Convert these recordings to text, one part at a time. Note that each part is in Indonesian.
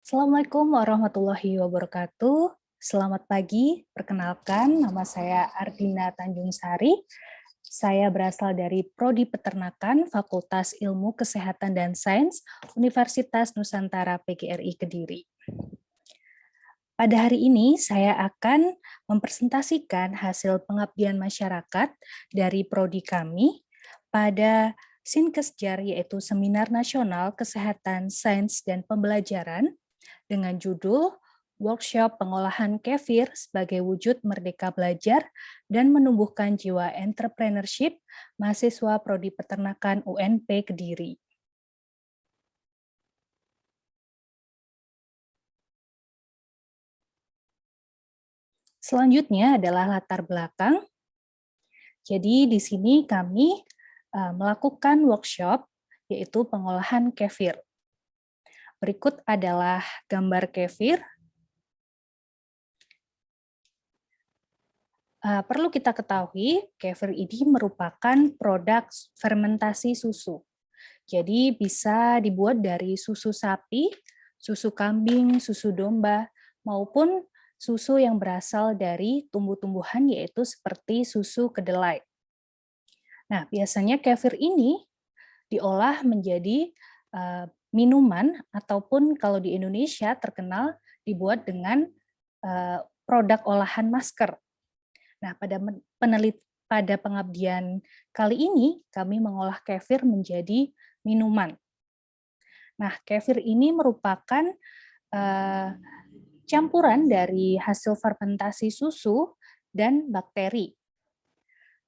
Assalamualaikum warahmatullahi wabarakatuh. Selamat pagi, perkenalkan nama saya Ardina Tanjung Sari. Saya berasal dari Prodi Peternakan Fakultas Ilmu Kesehatan dan Sains Universitas Nusantara PGRI Kediri. Pada hari ini saya akan mempresentasikan hasil pengabdian masyarakat dari prodi kami pada Sinkesjar, yaitu Seminar Nasional Kesehatan, Sains, dan Pembelajaran dengan judul Workshop Pengolahan Kefir sebagai Wujud Merdeka Belajar dan Menumbuhkan Jiwa Entrepreneurship mahasiswa Prodi Peternakan UNP Kediri. Selanjutnya adalah latar belakang. Jadi di sini kami melakukan workshop yaitu pengolahan kefir. Berikut adalah gambar kefir. Perlu kita ketahui, kefir ini merupakan produk fermentasi susu. Jadi bisa dibuat dari susu sapi, susu kambing, susu domba, maupun susu yang berasal dari tumbuh-tumbuhan yaitu seperti susu kedelai. Nah, biasanya kefir ini diolah menjadi minuman ataupun kalau di Indonesia terkenal dibuat dengan produk olahan masker. Nah, pada pengabdian kali ini kami mengolah kefir menjadi minuman. Nah, kefir ini merupakan campuran dari hasil fermentasi susu dan bakteri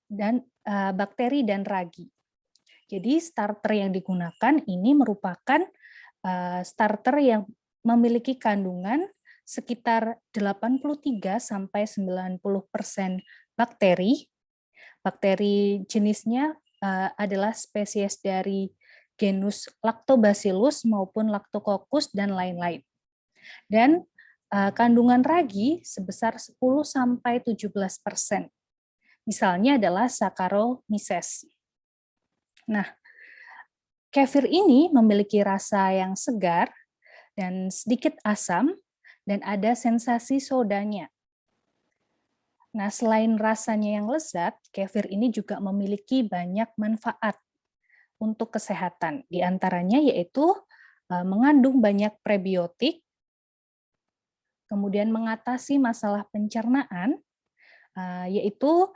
dan ragi. Jadi starter yang digunakan ini merupakan starter yang memiliki kandungan sekitar 83 sampai 90% bakteri. Bakteri jenisnya adalah spesies dari genus Lactobacillus maupun Lactococcus dan lain-lain. Dan kandungan ragi sebesar 10 sampai 17%. Misalnya adalah Saccharomyces. Nah, kefir ini memiliki rasa yang segar dan sedikit asam dan ada sensasi sodanya. Nah, selain rasanya yang lezat, kefir ini juga memiliki banyak manfaat untuk kesehatan. Di antaranya yaitu mengandung banyak prebiotik, kemudian mengatasi masalah pencernaan, yaitu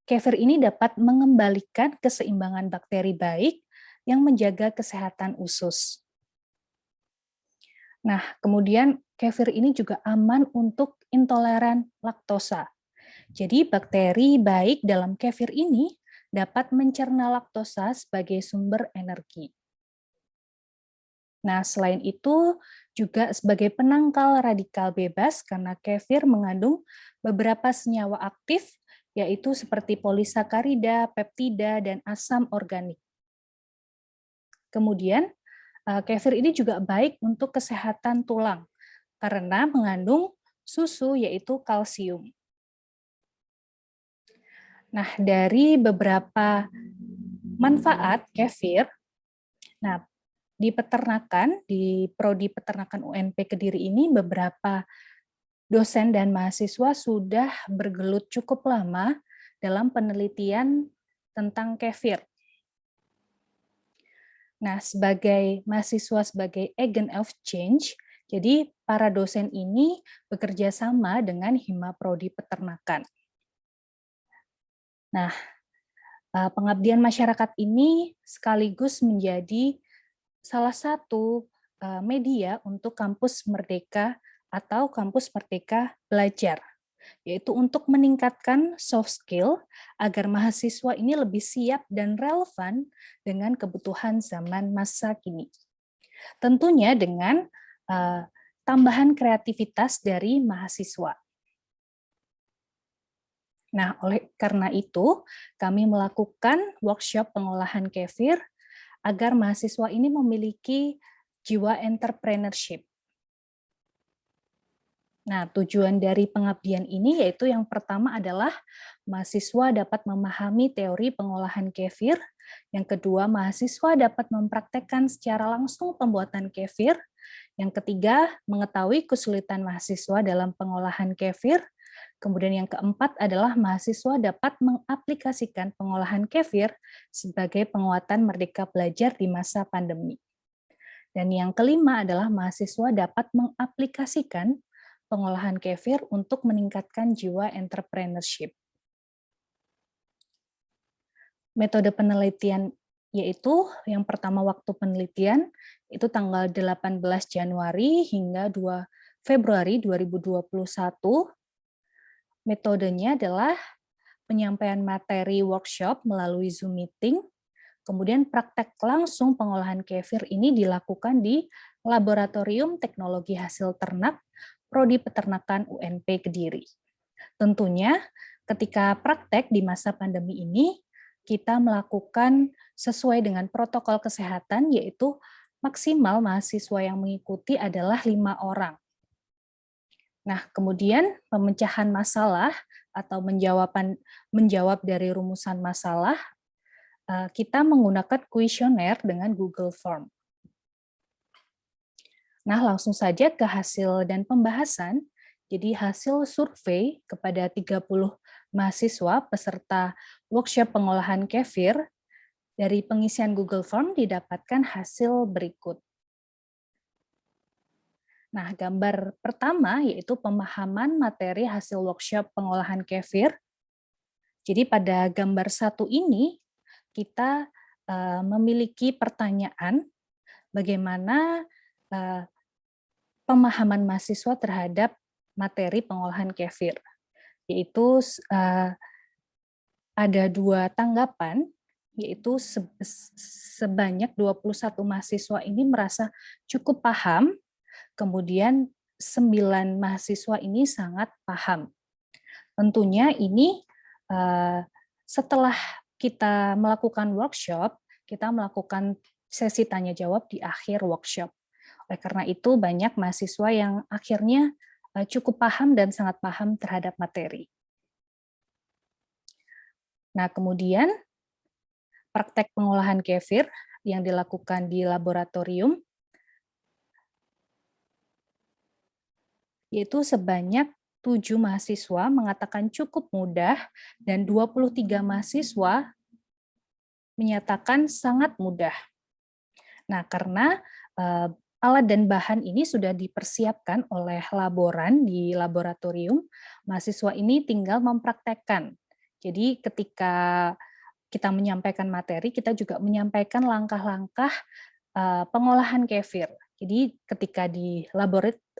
kefir ini dapat mengembalikan keseimbangan bakteri baik yang menjaga kesehatan usus. Nah, kemudian kefir ini juga aman untuk intoleran laktosa. Jadi bakteri baik dalam kefir ini dapat mencerna laktosa sebagai sumber energi. Nah, selain itu juga sebagai penangkal radikal bebas karena kefir mengandung beberapa senyawa aktif yaitu seperti polisakarida, peptida, dan asam organik. Kemudian, kefir ini juga baik untuk kesehatan tulang karena mengandung susu yaitu kalsium. Nah, dari beberapa manfaat kefir, nah di peternakan, di Prodi Peternakan UNP Kediri ini beberapa dosen dan mahasiswa sudah bergelut cukup lama dalam penelitian tentang kefir. Nah, sebagai mahasiswa sebagai agent of change, jadi para dosen ini bekerja sama dengan Hima Prodi Peternakan. Nah, pengabdian masyarakat ini sekaligus menjadi salah satu media untuk kampus Merdeka atau kampus Merdeka Belajar, yaitu untuk meningkatkan soft skill agar mahasiswa ini lebih siap dan relevan dengan kebutuhan zaman masa kini. Tentunya dengan tambahan kreativitas dari mahasiswa. Nah, oleh karena itu, kami melakukan workshop pengolahan kefir agar mahasiswa ini memiliki jiwa entrepreneurship. Nah, tujuan dari pengabdian ini yaitu yang pertama adalah mahasiswa dapat memahami teori pengolahan kefir, yang kedua mahasiswa dapat mempraktekkan secara langsung pembuatan kefir, Yang ketiga, mengetahui kesulitan mahasiswa dalam pengolahan kefir. Kemudian yang keempat adalah mahasiswa dapat mengaplikasikan pengolahan kefir sebagai penguatan merdeka belajar di masa pandemi. Dan yang kelima adalah mahasiswa dapat mengaplikasikan pengolahan kefir untuk meningkatkan jiwa entrepreneurship. Metode penelitian yaitu yang pertama waktu penelitian itu tanggal 18 Januari hingga 2 Februari 2021. Metodenya adalah penyampaian materi workshop melalui Zoom meeting, kemudian praktek langsung pengolahan kefir ini dilakukan di Laboratorium Teknologi Hasil Ternak Prodi Peternakan UNP Kediri. Tentunya ketika praktek di masa pandemi ini, kita melakukan sesuai dengan protokol kesehatan, yaitu maksimal mahasiswa yang mengikuti adalah 5 orang. Nah, kemudian pemecahan masalah atau menjawab dari rumusan masalah, kita menggunakan kuesioner dengan Google Form. Nah, langsung saja ke hasil dan pembahasan. Jadi hasil survei kepada 30 mahasiswa peserta workshop pengolahan kefir dari pengisian Google Form didapatkan hasil berikut. Nah, gambar pertama yaitu pemahaman materi hasil workshop pengolahan kefir. Jadi pada gambar 1 ini kita memiliki pertanyaan bagaimana pemahaman mahasiswa terhadap materi pengolahan kefir, yaitu ada 2 tanggapan, yaitu sebanyak 21 mahasiswa ini merasa cukup paham, kemudian 9 mahasiswa ini sangat paham. Tentunya ini setelah kita melakukan workshop, kita melakukan sesi tanya jawab di akhir workshop. Oleh karena itu banyak mahasiswa yang akhirnya cukup paham dan sangat paham terhadap materi. Nah, kemudian praktek pengolahan kefir yang dilakukan di laboratorium, yaitu sebanyak 7 mahasiswa mengatakan cukup mudah dan 23 mahasiswa menyatakan sangat mudah. Nah, karena alat dan bahan ini sudah dipersiapkan oleh laboran di laboratorium, mahasiswa ini tinggal mempraktekkan. Jadi ketika kita menyampaikan materi, kita juga menyampaikan langkah-langkah pengolahan kefir. Jadi ketika di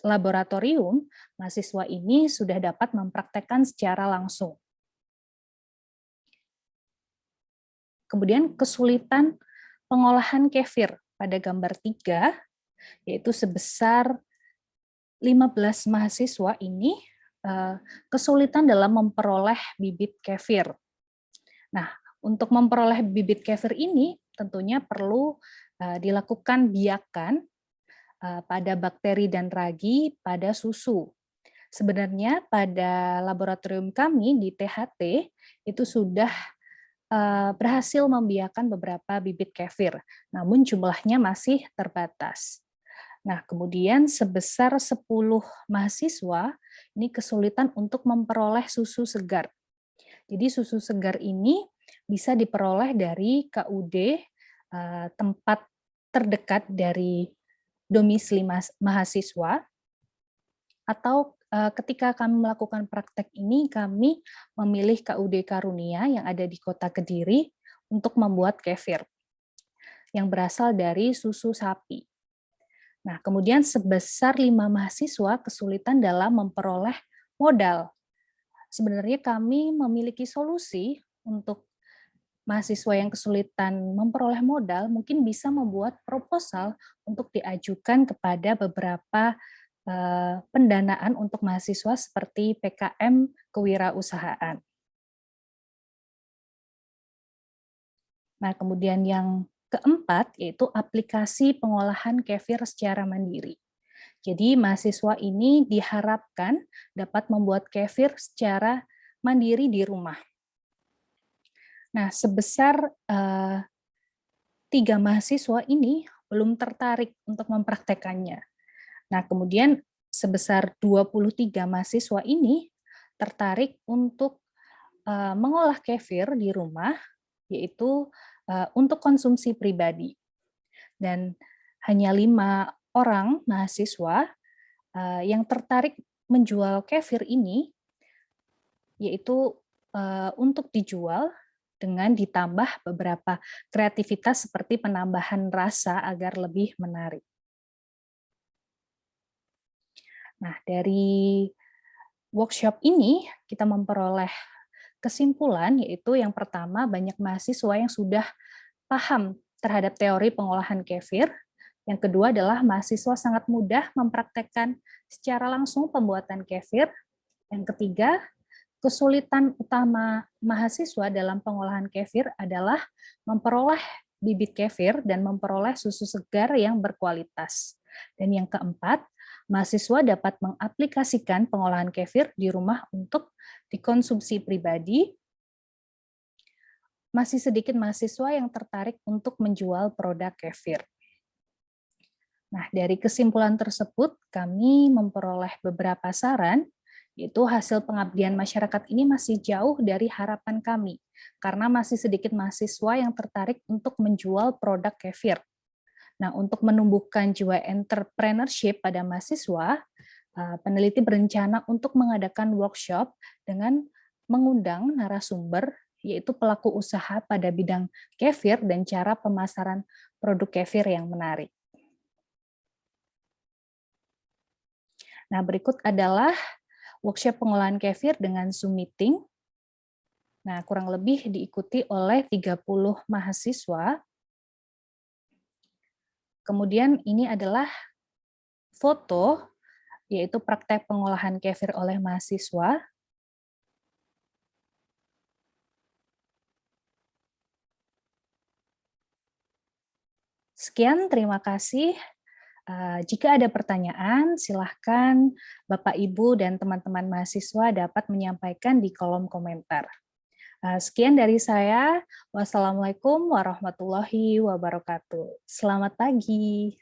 laboratorium, mahasiswa ini sudah dapat mempraktekkan secara langsung. Kemudian kesulitan pengolahan kefir pada gambar 3, yaitu sebesar 15 mahasiswa ini kesulitan dalam memperoleh bibit kefir. Nah, untuk memperoleh bibit kefir ini tentunya perlu dilakukan biakan pada bakteri dan ragi pada susu. Sebenarnya pada laboratorium kami di THT itu sudah berhasil membiakan beberapa bibit kefir, namun jumlahnya masih terbatas. Nah, kemudian sebesar 10 mahasiswa ini kesulitan untuk memperoleh susu segar. Jadi susu segar ini bisa diperoleh dari KUD tempat terdekat dari domisili mahasiswa, atau ketika kami melakukan praktek ini, kami memilih KUD Karunia yang ada di Kota Kediri untuk membuat kefir yang berasal dari susu sapi. Nah, kemudian sebesar 5 mahasiswa kesulitan dalam memperoleh modal. Sebenarnya kami memiliki solusi untuk mahasiswa yang kesulitan memperoleh modal, mungkin bisa membuat proposal untuk diajukan kepada beberapa pendanaan untuk mahasiswa seperti PKM kewirausahaan. Nah, kemudian yang keempat yaitu aplikasi pengolahan kefir secara mandiri. Jadi mahasiswa ini diharapkan dapat membuat kefir secara mandiri di rumah. Nah, sebesar 3 mahasiswa ini belum tertarik untuk mempraktekannya. Nah, kemudian sebesar 23 mahasiswa ini tertarik untuk mengolah kefir di rumah, yaitu untuk konsumsi pribadi. Dan hanya 5 orang mahasiswa yang tertarik menjual kefir ini, yaitu untuk dijual dengan ditambah beberapa kreativitas seperti penambahan rasa agar lebih menarik. Nah, dari workshop ini kita memperoleh kesimpulan, yaitu yang pertama, banyak mahasiswa yang sudah paham terhadap teori pengolahan kefir. Yang kedua adalah mahasiswa sangat mudah mempraktekkan secara langsung pembuatan kefir. Yang ketiga, kesulitan utama mahasiswa dalam pengolahan kefir adalah memperoleh bibit kefir dan memperoleh susu segar yang berkualitas. Dan yang keempat, mahasiswa dapat mengaplikasikan pengolahan kefir di rumah untuk dikonsumsi pribadi. Masih sedikit mahasiswa yang tertarik untuk menjual produk kefir. Nah, dari kesimpulan tersebut, kami memperoleh beberapa saran, yaitu hasil pengabdian masyarakat ini masih jauh dari harapan kami, karena masih sedikit mahasiswa yang tertarik untuk menjual produk kefir. Nah, untuk menumbuhkan jiwa entrepreneurship pada mahasiswa, peneliti berencana untuk mengadakan workshop dengan mengundang narasumber, yaitu pelaku usaha pada bidang kefir dan cara pemasaran produk kefir yang menarik. Nah, berikut adalah workshop pengolahan kefir dengan Zoom meeting. Nah, kurang lebih diikuti oleh 30 mahasiswa. Kemudian ini adalah foto, yaitu praktek pengolahan kefir oleh mahasiswa. Sekian, terima kasih. Jika ada pertanyaan, silahkan Bapak, Ibu, dan teman-teman mahasiswa dapat menyampaikan di kolom komentar. Sekian dari saya. Wassalamualaikum warahmatullahi wabarakatuh. Selamat pagi.